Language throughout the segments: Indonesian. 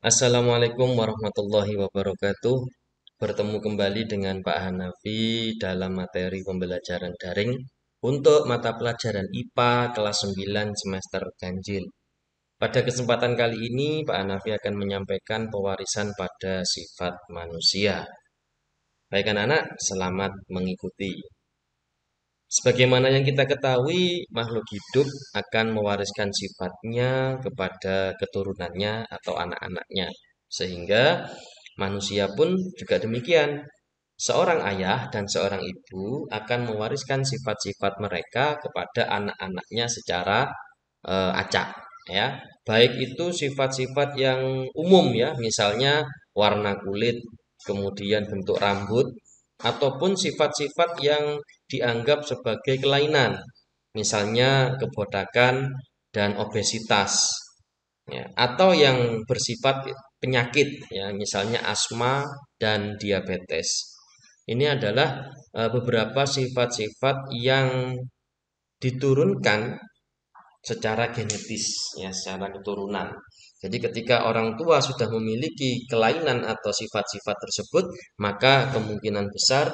Assalamualaikum warahmatullahi wabarakatuh. Bertemu kembali dengan Pak Hanafi dalam materi pembelajaran daring untuk mata pelajaran IPA kelas 9 semester ganjil. Pada kesempatan kali ini, Pak Hanafi akan menyampaikan pewarisan pada sifat manusia. Baik anak-anak, selamat mengikuti. Sebagaimana yang kita ketahui, makhluk hidup akan mewariskan sifatnya kepada keturunannya atau anak-anaknya. Sehingga manusia pun juga demikian. Seorang ayah dan seorang ibu akan mewariskan sifat-sifat mereka kepada anak-anaknya secara acak, ya. Baik itu sifat-sifat yang umum ya, misalnya warna kulit, kemudian bentuk rambut, ataupun sifat-sifat yang dianggap sebagai kelainan, misalnya kebotakan dan obesitas, ya, atau yang bersifat penyakit, ya, misalnya asma dan diabetes. Ini adalah beberapa sifat-sifat yang diturunkan secara genetis, ya, secara keturunan. Jadi ketika orang tua sudah memiliki kelainan atau sifat-sifat tersebut, maka kemungkinan besar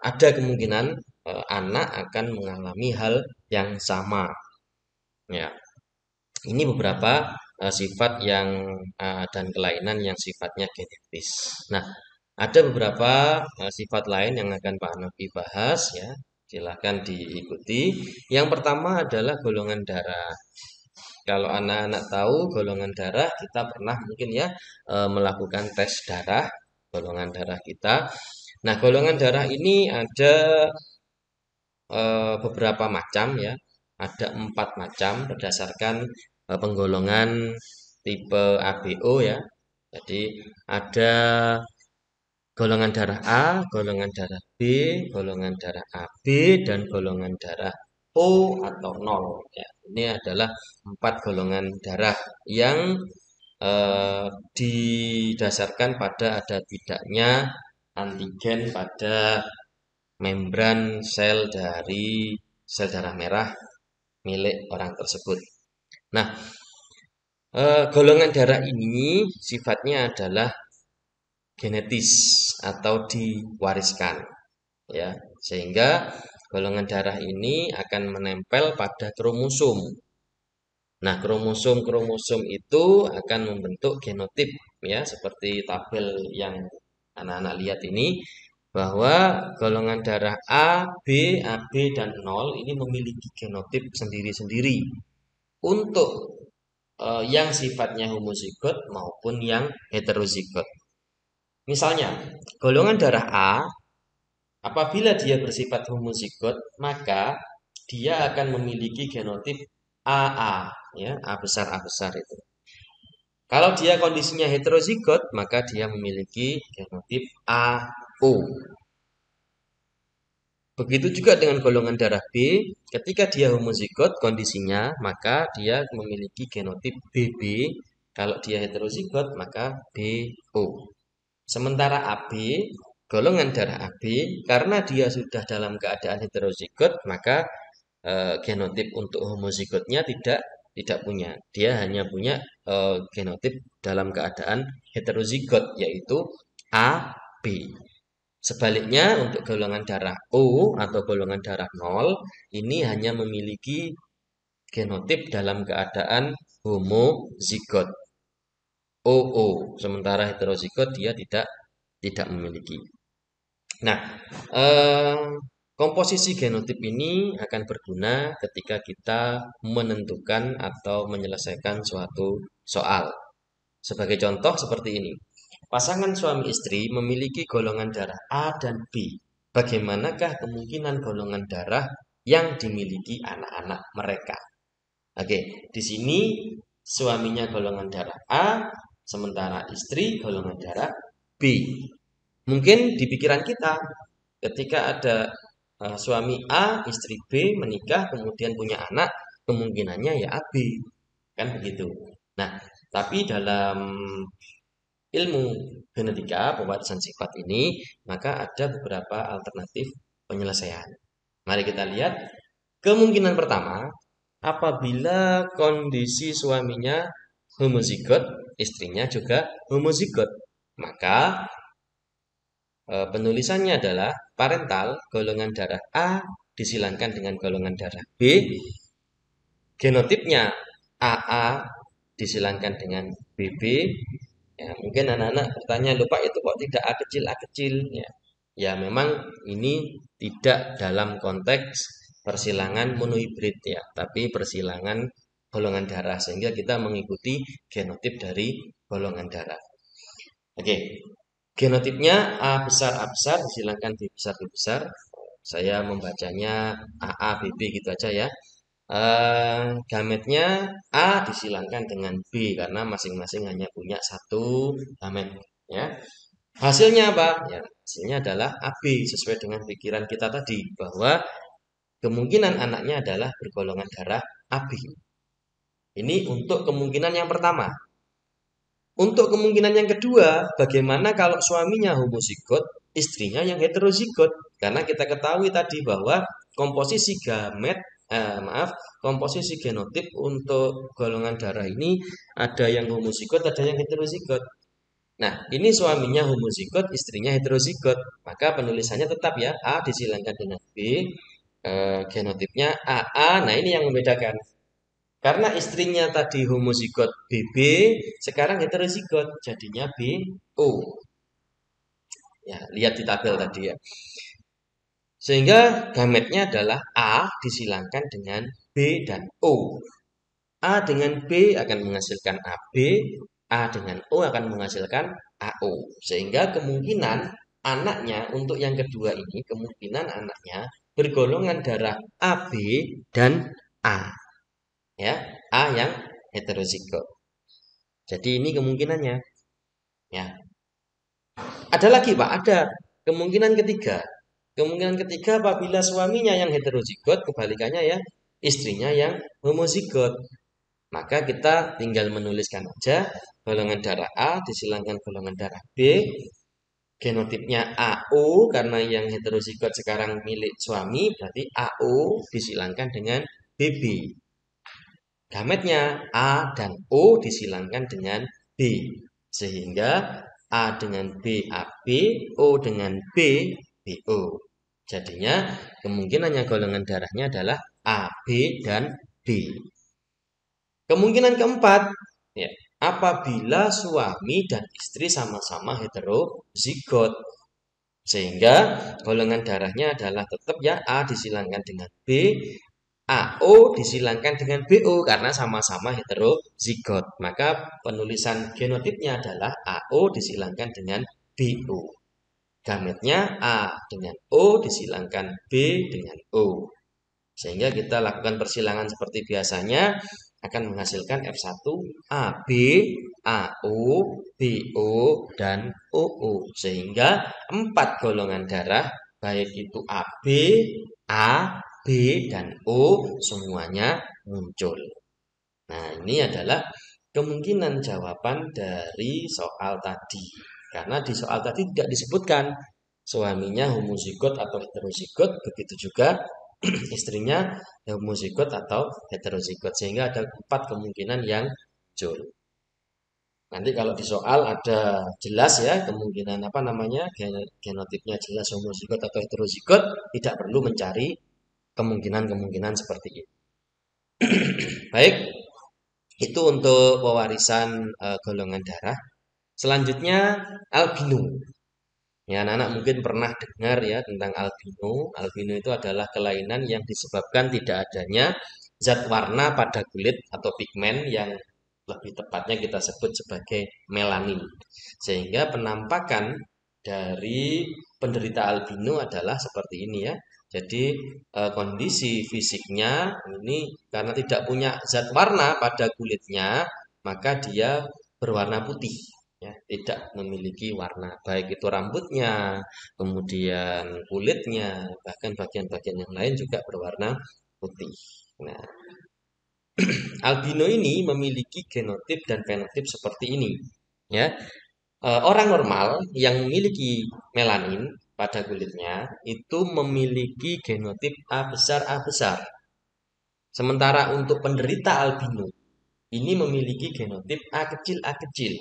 ada kemungkinan anak akan mengalami hal yang sama. Ya, ini beberapa sifat yang dan kelainan yang sifatnya genetis. Nah, ada beberapa sifat lain yang akan Pak Hanafi bahas ya. Silahkan diikuti. Yang pertama adalah golongan darah. Kalau anak-anak tahu golongan darah, kita pernah mungkin ya melakukan tes darah, golongan darah kita. Nah, golongan darah ini ada beberapa macam ya. Ada 4 macam berdasarkan penggolongan tipe ABO ya. Jadi ada golongan darah A, golongan darah B, golongan darah AB, dan golongan darah O atau 0. Ya, ini adalah 4 golongan darah yang didasarkan pada ada tidaknya antigen pada membran sel dari sel darah merah milik orang tersebut. Nah, golongan darah ini sifatnya adalah genetis atau diwariskan, ya, sehingga golongan darah ini akan menempel pada kromosom. Nah, kromosom-kromosom itu akan membentuk genotip, ya, seperti tabel yang anak-anak lihat ini, bahwa golongan darah A, B, AB, dan 0 ini memiliki genotip sendiri-sendiri untuk yang sifatnya homozigot maupun yang heterozigot. Misalnya, golongan darah A, apabila dia bersifat homozigot, maka dia akan memiliki genotip AA, ya, A besar A besar itu. Kalau dia kondisinya heterozigot, maka dia memiliki genotip AO. Begitu juga dengan golongan darah B, ketika dia homozigot kondisinya, maka dia memiliki genotip BB. Kalau dia heterozigot, maka BO. Sementara AB, golongan darah AB, karena dia sudah dalam keadaan heterozigot, maka genotip untuk homozigotnya tidak punya. Dia hanya punya genotip dalam keadaan heterozigot, yaitu AB. Sebaliknya untuk golongan darah O atau golongan darah 0 ini hanya memiliki genotip dalam keadaan homozigot OO, sementara heterozigot dia tidak memiliki. Nah, komposisi genotip ini akan berguna ketika kita menentukan atau menyelesaikan suatu soal. Sebagai contoh seperti ini. Pasangan suami istri memiliki golongan darah A dan B. Bagaimanakah kemungkinan golongan darah yang dimiliki anak-anak mereka? Oke, di sini suaminya golongan darah A, sementara istri golongan darah B. Mungkin di pikiran kita, ketika ada suami A, istri B menikah, kemudian punya anak, kemungkinannya ya AB. Kan begitu. Nah, tapi dalam ilmu genetika pewarisan sifat ini, maka ada beberapa alternatif penyelesaian. Mari kita lihat. Kemungkinan pertama, apabila kondisi suaminya homozigot, istrinya juga homozigot. Maka penulisannya adalah parental golongan darah A disilangkan dengan golongan darah B, genotipnya AA disilangkan dengan BB. Ya, mungkin anak-anak bertanya, lupa itu kok tidak A kecil A kecil? Ya, ya memang ini tidak dalam konteks persilangan monohibrid ya, tapi persilangan golongan darah sehingga kita mengikuti genotip dari golongan darah. Oke, genotipnya A besar disilangkan B besar B besar. Saya membacanya AA BB gitu aja ya. Gametnya A disilangkan dengan B karena masing-masing hanya punya satu gamet ya. Hasilnya apa? Ya, hasilnya adalah AB sesuai dengan pikiran kita tadi bahwa kemungkinan anaknya adalah bergolongan darah AB. Ini untuk kemungkinan yang pertama. Untuk kemungkinan yang kedua, bagaimana kalau suaminya homozigot, istrinya yang heterozigot? Karena kita ketahui tadi bahwa komposisi gamet, komposisi genotip untuk golongan darah ini ada yang homozigot, ada yang heterozigot. Nah, ini suaminya homozigot, istrinya heterozigot. Maka penulisannya tetap ya, A disilangkan dengan B, genotipnya AA. Nah, ini yang membedakan. Karena istrinya tadi homozigot BB, sekarang heterozigot, jadinya BO. Ya, lihat di tabel tadi ya. Sehingga gametnya adalah A disilangkan dengan B dan O. A dengan B akan menghasilkan AB, A dengan O akan menghasilkan AO. Sehingga kemungkinan anaknya untuk yang kedua ini, kemungkinan anaknya bergolongan darah AB dan A. Ya, A yang heterozigot. Jadi ini kemungkinannya. Ya. Ada lagi Pak, ada kemungkinan ketiga. Kemungkinan ketiga apabila suaminya yang heterozigot, kebalikannya ya, istrinya yang homozigot. Maka kita tinggal menuliskan aja golongan darah A disilangkan golongan darah B. Genotipnya AO karena yang heterozigot sekarang milik suami, berarti AO disilangkan dengan BB. Gametnya A dan O disilangkan dengan B. Sehingga A dengan B AB, O dengan B BO. Jadinya kemungkinannya golongan darahnya adalah AB dan B. Kemungkinan keempat, ya, apabila suami dan istri sama-sama heterozigot. Sehingga golongan darahnya adalah tetap ya A disilangkan dengan B, AO disilangkan dengan BO karena sama-sama heterozigot. Maka penulisan genotipnya adalah AO disilangkan dengan BO. Gametnya A dengan O disilangkan B dengan O. Sehingga kita lakukan persilangan seperti biasanya akan menghasilkan F1 AB, AO, BO, dan OO. Sehingga 4 golongan darah baik itu AB, A, B, dan O semuanya muncul. Nah, ini adalah kemungkinan jawaban dari soal tadi. Karena di soal tadi tidak disebutkan suaminya homozigot atau heterozigot, begitu juga istrinya homozigot atau heterozigot. Sehingga ada 4 kemungkinan yang muncul. Nanti kalau di soal ada jelas ya kemungkinan apa namanya genotipnya jelas homozigot atau heterozigot, tidak perlu mencari kemungkinan-kemungkinan seperti ini. Baik, itu untuk pewarisan golongan darah. Selanjutnya albino. Ya, anak-anak mungkin pernah dengar ya tentang albino. Albino itu adalah kelainan yang disebabkan tidak adanya zat warna pada kulit atau pigmen yang lebih tepatnya kita sebut sebagai melanin. Sehingga penampakan dari penderita albino adalah seperti ini ya. Jadi kondisi fisiknya ini karena tidak punya zat warna pada kulitnya, maka dia berwarna putih. Ya, tidak memiliki warna, baik itu rambutnya, kemudian kulitnya, bahkan bagian-bagian yang lain juga berwarna putih. Nah, albino ini memiliki genotip dan fenotip seperti ini. Ya, orang normal yang memiliki melanin pada kulitnya itu memiliki genotip A besar A besar. Sementara untuk penderita albino ini memiliki genotip A kecil A kecil.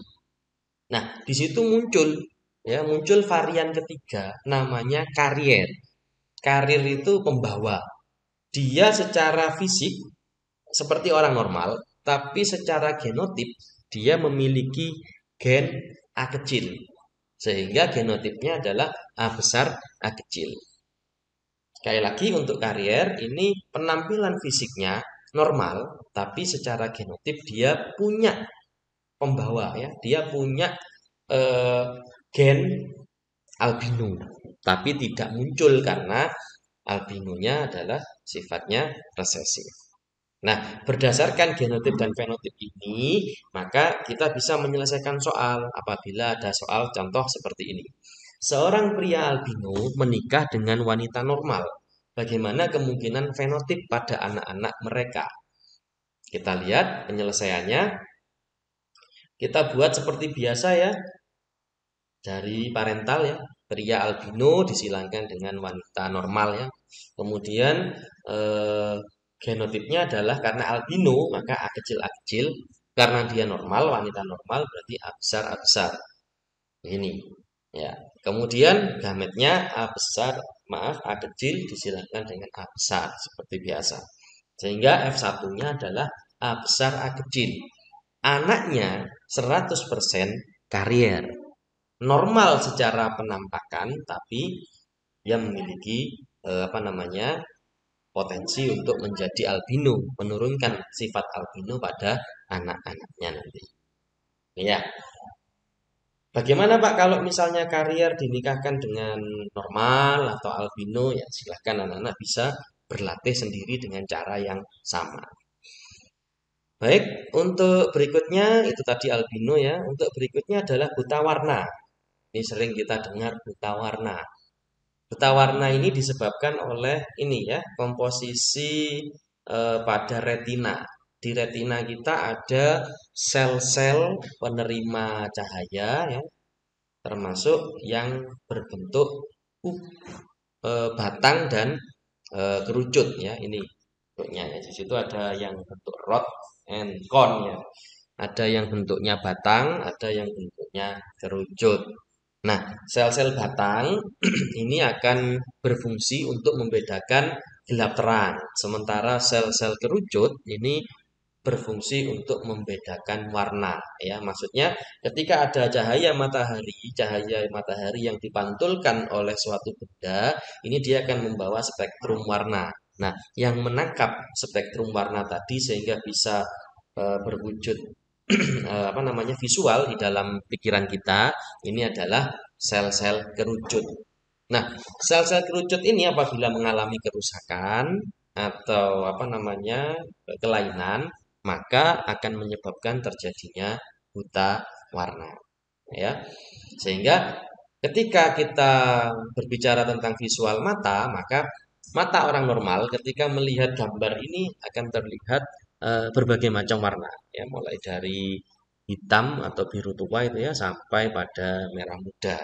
Nah, di situ muncul varian ketiga namanya karier. Karier itu pembawa. Dia secara fisik seperti orang normal, tapi secara genotip dia memiliki gen A kecil. Sehingga genotipnya adalah A besar A kecil. Sekali lagi untuk karier ini penampilan fisiknya normal, tapi secara genotip dia punya pembawa ya, dia punya eh, gen albino, tapi tidak muncul karena albinonya adalah sifatnya resesif. Nah, berdasarkan genotip dan fenotip ini, maka kita bisa menyelesaikan soal apabila ada soal contoh seperti ini. Seorang pria albino menikah dengan wanita normal. Bagaimana kemungkinan fenotip pada anak-anak mereka? Kita lihat penyelesaiannya. Kita buat seperti biasa ya, dari parental ya, pria albino disilangkan dengan wanita normal ya. Kemudian eh, genotipnya adalah karena albino maka A kecil A kecil, karena dia normal wanita normal berarti A besar A besar. Ini ya. Kemudian gametnya A besar, maaf A kecil disilangkan dengan A besar seperti biasa. Sehingga F1-nya adalah A besar A kecil. Anaknya 100% karier. Normal secara penampakan tapi dia memiliki potensi untuk menjadi albino, menurunkan sifat albino pada anak-anaknya nanti. Ya. Bagaimana Pak kalau misalnya karier dinikahkan dengan normal atau albino? Ya silahkan anak-anak bisa berlatih sendiri dengan cara yang sama. Baik, untuk berikutnya itu tadi albino ya. Untuk berikutnya adalah buta warna. Ini sering kita dengar buta warna. Buta warna ini disebabkan oleh ini ya, komposisi pada retina. Di retina kita ada sel-sel penerima cahaya ya, termasuk yang berbentuk batang dan kerucut ya. Ini bentuknya ya. Di situ ada yang bentuk rod and cone ya. Ada yang bentuknya batang, ada yang bentuknya kerucut. Nah, sel-sel batang ini akan berfungsi untuk membedakan gelap terang. Sementara sel-sel kerucut ini berfungsi untuk membedakan warna. Ya, maksudnya ketika ada cahaya matahari yang dipantulkan oleh suatu benda, ini dia akan membawa spektrum warna. Nah, yang menangkap spektrum warna tadi sehingga bisa berwujud visual di dalam pikiran kita ini adalah sel-sel kerucut. Nah, sel-sel kerucut ini apabila mengalami kerusakan atau kelainan, maka akan menyebabkan terjadinya buta warna. Ya, sehingga ketika kita berbicara tentang visual mata, maka mata orang normal ketika melihat gambar ini akan terlihat berbagai macam warna, ya, mulai dari hitam atau biru tua itu ya sampai pada merah muda.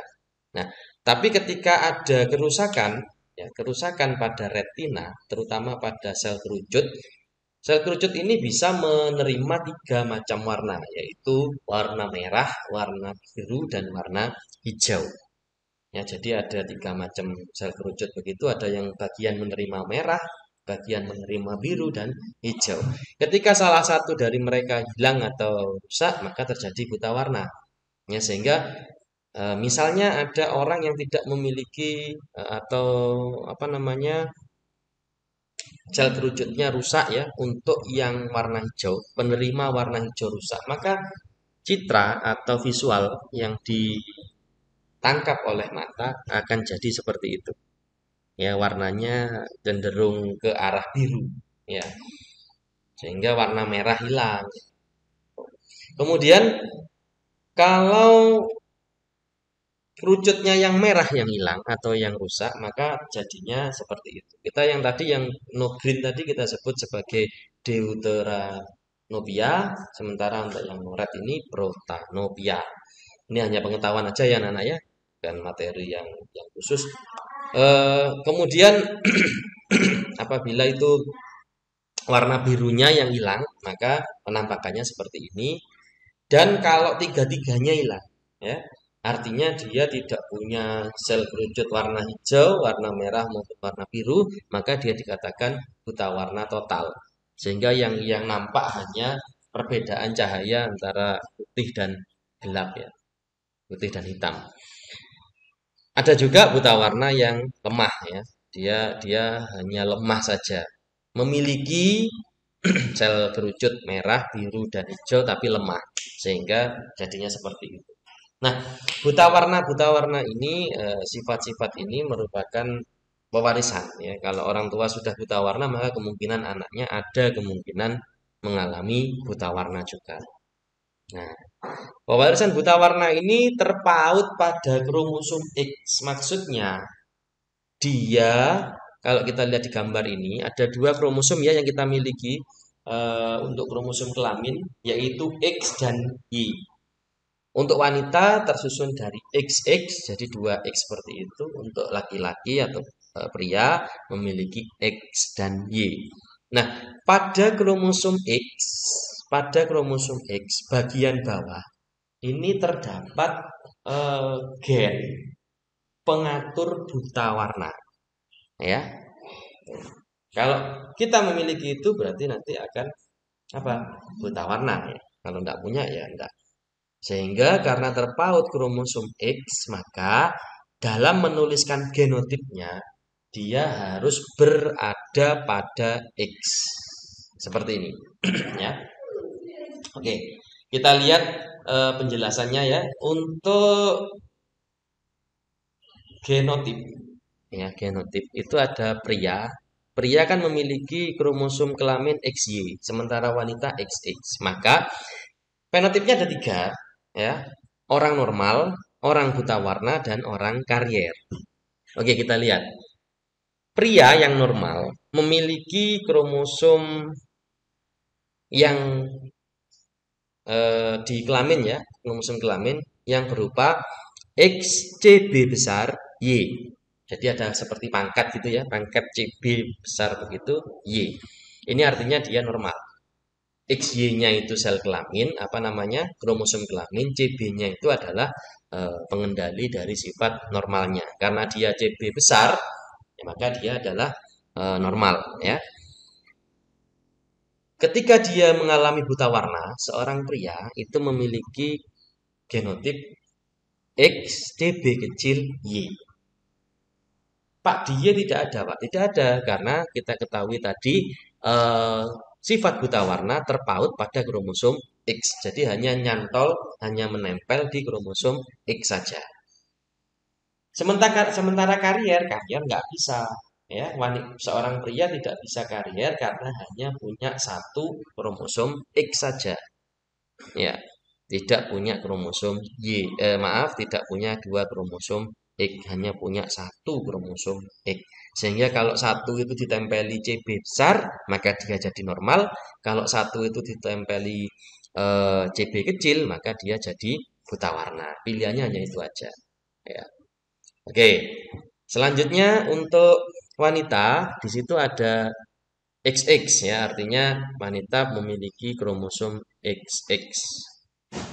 Nah, tapi ketika ada kerusakan, ya, kerusakan pada retina, terutama pada sel kerucut ini bisa menerima 3 macam warna, yaitu warna merah, warna biru, dan warna hijau. Ya, jadi ada 3 macam sel kerucut begitu, ada yang bagian menerima merah, bagian menerima biru, dan hijau. Ketika salah satu dari mereka hilang atau rusak, maka terjadi buta warna. Ya, sehingga misalnya ada orang yang tidak memiliki atau sel kerucutnya rusak ya, untuk yang warna hijau, penerima warna hijau rusak, maka citra atau visual yang ditangkap oleh mata akan jadi seperti itu. Ya, warnanya cenderung ke arah biru ya. Sehingga warna merah hilang. Kemudian kalau kerucutnya yang merah yang hilang atau yang rusak, maka jadinya seperti itu. Kita yang tadi yang no green tadi kita sebut sebagai deuteranopia, sementara untuk yang no red ini protanopia. Ini hanya pengetahuan aja ya anak-anak ya, dan materi yang khusus. Kemudian apabila itu warna birunya yang hilang, maka penampakannya seperti ini. Dan kalau tiga-tiganya hilang, ya, artinya dia tidak punya sel kerucut warna hijau, warna merah maupun warna biru, maka dia dikatakan buta warna total. Sehingga yang nampak hanya perbedaan cahaya antara putih dan gelap ya, putih dan hitam. Ada juga buta warna yang lemah ya. Dia hanya lemah saja. Memiliki sel kerucut merah, biru, dan hijau tapi lemah. Sehingga jadinya seperti itu. Nah, buta warna ini sifat-sifat ini merupakan pewarisan ya. Kalau orang tua sudah buta warna maka kemungkinan anaknya ada kemungkinan mengalami buta warna juga. Nah, pewarisan buta warna ini terpaut pada kromosom X. Maksudnya dia kalau kita lihat di gambar ini ada dua kromosom ya yang kita miliki untuk kromosom kelamin yaitu X dan Y. Untuk wanita tersusun dari XX jadi 2X seperti itu. Untuk laki-laki atau pria memiliki X dan Y. Nah, pada kromosom X bagian bawah ini terdapat gen pengatur buta warna, ya. Kalau kita memiliki itu berarti nanti akan apa? Buta warna ya. Kalau tidak punya ya enggak. Sehingga karena terpaut kromosom X, maka dalam menuliskan genotipnya dia harus berada pada X. Seperti ini, ya. Oke, kita lihat penjelasannya ya. Untuk genotip, ya genotip itu ada pria. Pria kan memiliki kromosom kelamin XY, sementara wanita XX. Maka fenotipnya ada tiga, ya. Orang normal, orang buta warna, dan orang karier. Oke, kita lihat. Pria yang normal memiliki kromosom yang di kelamin ya, kromosom kelamin yang berupa XCB besar Y. Jadi ada seperti pangkat gitu ya, pangkat CB besar begitu Y. Ini artinya dia normal. XY-nya itu sel kelamin, apa namanya? Kromosom kelamin, CB-nya itu adalah pengendali dari sifat normalnya. Karena dia CB besar, ya, maka dia adalah normal ya. Ketika dia mengalami buta warna, seorang pria itu memiliki genotip XDB kecil Y. Pak, dia tidak ada, Pak. Tidak ada karena kita ketahui tadi eh, sifat buta warna terpaut pada kromosom X. Jadi hanya nyantol, hanya menempel di kromosom X saja. Sementara karier nggak bisa. Ya, seorang pria tidak bisa karier karena hanya punya satu kromosom X saja. Ya, tidak punya kromosom Y. Maaf, tidak punya dua kromosom X, hanya punya satu kromosom X. Sehingga kalau satu itu ditempeli CB besar, maka dia jadi normal. Kalau satu itu ditempeli CB kecil, maka dia jadi buta warna. Pilihannya hanya itu aja. Ya. Oke. Selanjutnya untuk wanita, di situ ada XX ya, artinya wanita memiliki kromosom XX.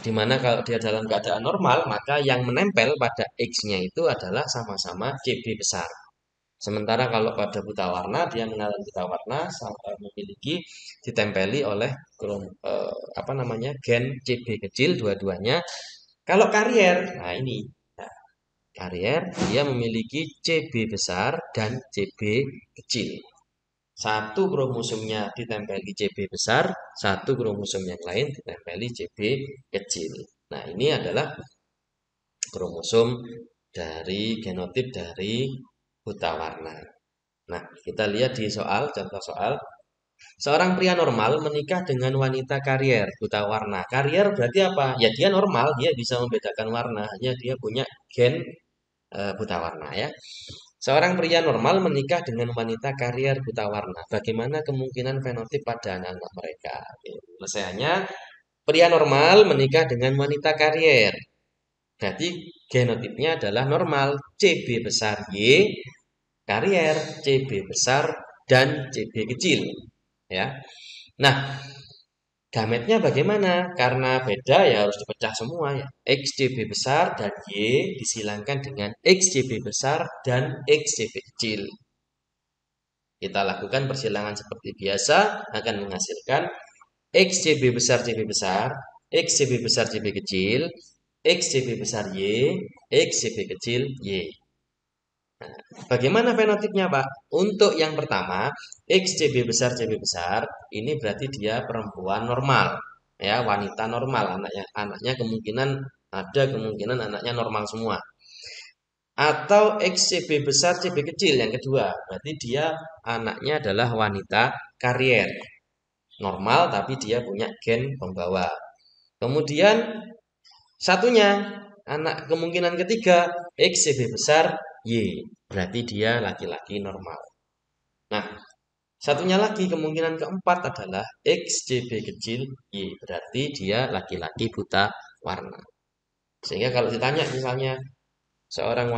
Dimana kalau dia dalam keadaan normal, maka yang menempel pada X-nya itu adalah sama-sama CB besar. Sementara kalau pada buta warna, dia mengalami buta warna memiliki ditempeli oleh apa namanya gen CB kecil dua-duanya. Kalau karier, nah ini karier dia memiliki CB besar dan CB kecil. Satu kromosomnya ditempeli CB besar, satu kromosom yang lain ditempeli CB kecil. Nah, ini adalah kromosom dari genotip dari buta warna. Nah, kita lihat di contoh soal. Seorang pria normal menikah dengan wanita karier buta warna. Karier berarti apa? Ya dia normal, dia bisa membedakan warna, hanya dia punya gen buta warna ya. Seorang pria normal menikah dengan wanita karier buta warna. Bagaimana kemungkinan fenotip pada anak-anak mereka? Penyelesaiannya, pria normal menikah dengan wanita karier. Berarti genotipnya adalah normal. CB besar Y, karier, CB besar, dan CB kecil. ya. Nah, gametnya bagaimana? Karena beda ya harus dipecah semua ya. XJB besar dan Y disilangkan dengan XJB besar dan XJB kecil. Kita lakukan persilangan seperti biasa akan menghasilkan XJB besar JB besar, XJB besar JB kecil, XJB besar Y, XJB kecil Y. Bagaimana fenotipnya, Pak? Untuk yang pertama, XJB besar JB besar, ini berarti dia perempuan normal, ya, wanita normal, anaknya kemungkinan anaknya normal semua. Atau XCB besar CB kecil yang kedua, berarti dia anaknya adalah wanita karier. Normal tapi dia punya gen pembawa. Kemudian satunya, anak kemungkinan ketiga XCB besar Y, berarti dia laki-laki normal. Nah, satunya lagi kemungkinan keempat adalah XCB kecil Y, berarti dia laki-laki buta warna. Sehingga kalau ditanya misalnya seorang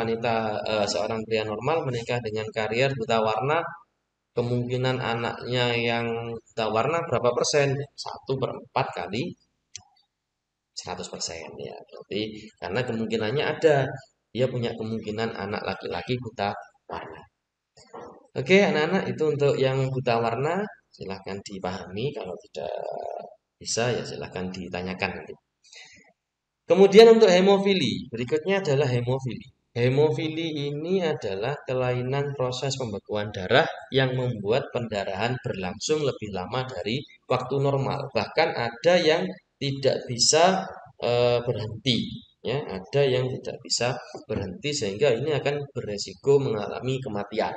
pria normal menikah dengan karier buta warna, kemungkinan anaknya yang buta warna berapa persen? 1/4 kali 100% ya. Berarti karena kemungkinannya ada, dia punya kemungkinan anak laki-laki buta warna. Oke, anak-anak, itu untuk yang buta warna silahkan dipahami, kalau tidak bisa ya silahkan ditanyakan nanti. Kemudian untuk hemofili, berikutnya adalah hemofili. Hemofili ini adalah kelainan proses pembekuan darah yang membuat pendarahan berlangsung lebih lama dari waktu normal. Bahkan ada yang tidak bisa berhenti, ya, ada yang tidak bisa berhenti sehingga ini akan beresiko mengalami kematian.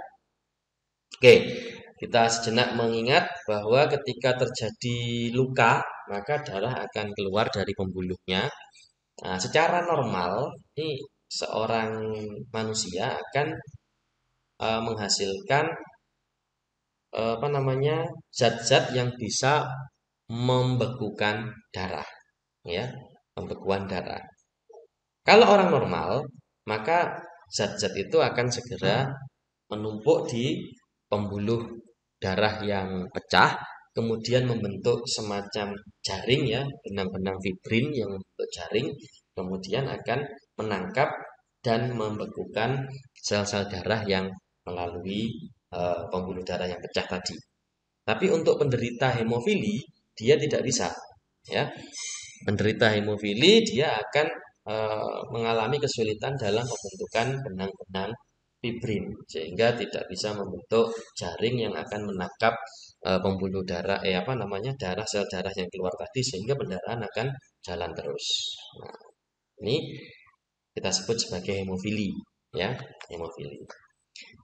Oke, kita sejenak mengingat bahwa ketika terjadi luka, maka darah akan keluar dari pembuluhnya. Nah, secara normal, ini seorang manusia akan menghasilkan zat-zat yang bisa membekukan darah, ya, pembekuan darah. Kalau orang normal, maka zat-zat itu akan segera menumpuk di pembuluh darah yang pecah, kemudian membentuk semacam jaring, ya, benang-benang fibrin yang membentuk jaring, kemudian akan menangkap dan membekukan sel-sel darah yang melalui pembuluh darah yang pecah tadi. Tapi untuk penderita hemofili dia tidak bisa, ya. Penderita hemofili dia akan mengalami kesulitan dalam pembentukan benang-benang fibrin sehingga tidak bisa membentuk jaring yang akan menangkap pembuluh darah darah sel darah yang keluar tadi sehingga pendarahan akan jalan terus. Nah, ini kita sebut sebagai hemofili, ya, hemofili.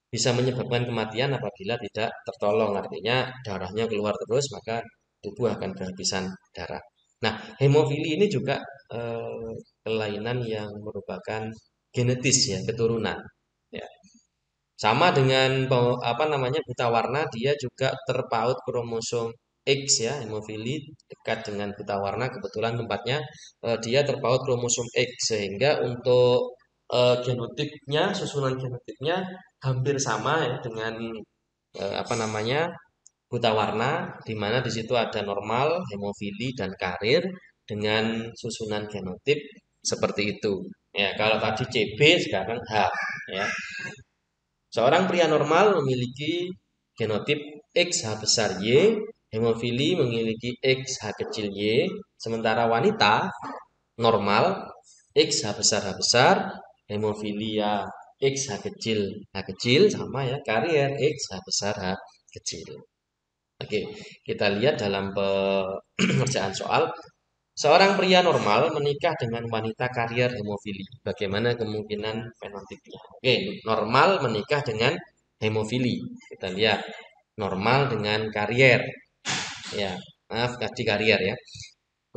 Bisa menyebabkan kematian apabila tidak tertolong, artinya darahnya keluar terus maka tubuh akan kehabisan darah. Nah, hemofili ini juga kelainan yang merupakan genetis, ya, keturunan, ya. Sama dengan buta warna, dia juga terpaut kromosom X, ya, hemofili dekat dengan buta warna, kebetulan tempatnya dia terpaut kromosom X sehingga untuk genotipnya, susunan genotipnya hampir sama, ya, dengan buta warna, di mana di situ ada normal, hemofili dan karir dengan susunan genotip seperti itu. Ya, kalau tadi CB sekarang H, ya. Seorang pria normal memiliki genotip XH besar Y, hemofili memiliki XH kecil Y, sementara wanita normal XH besar H besar, hemofilia XH kecil H kecil, sama, ya, karier XH besar H kecil. Oke, kita lihat dalam pekerjaan soal. Seorang pria normal menikah dengan wanita karier hemofili. Bagaimana kemungkinan fenotipnya? Oke, normal menikah dengan hemofili. Kita lihat normal dengan karier. Ya, maaf, tadi karier, ya.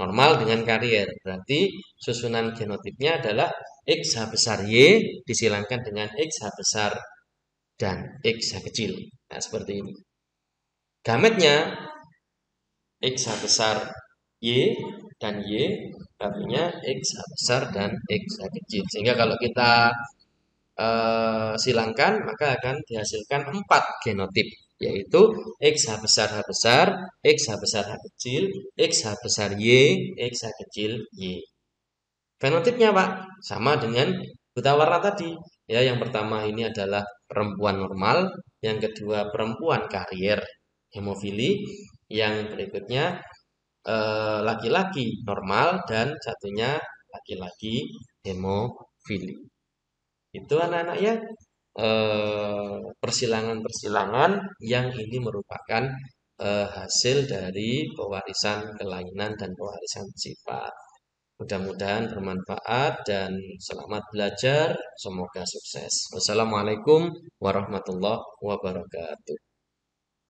Normal dengan karier. Berarti susunan genotipnya adalah XH besar Y disilangkan dengan XH besar dan XH kecil. Nah, seperti ini. Gametnya XH besar Y dan Y, artinya XH besar dan XH kecil. Sehingga kalau kita silangkan maka akan dihasilkan 4 genotip. yaitu X H besar H besar, X H besar H kecil, X H besar Y, X H kecil Y. Fenotipnya Pak, sama dengan buta warna tadi. Ya, yang pertama ini adalah perempuan normal, yang kedua perempuan karier hemofili, yang berikutnya laki-laki normal dan satunya laki-laki hemofili. Itu anak-anak ya, persilangan-persilangan yang ini merupakan hasil dari pewarisan kelainan dan pewarisan sifat. Mudah-mudahan bermanfaat dan selamat belajar. Semoga sukses. Wassalamualaikum warahmatullahi wabarakatuh.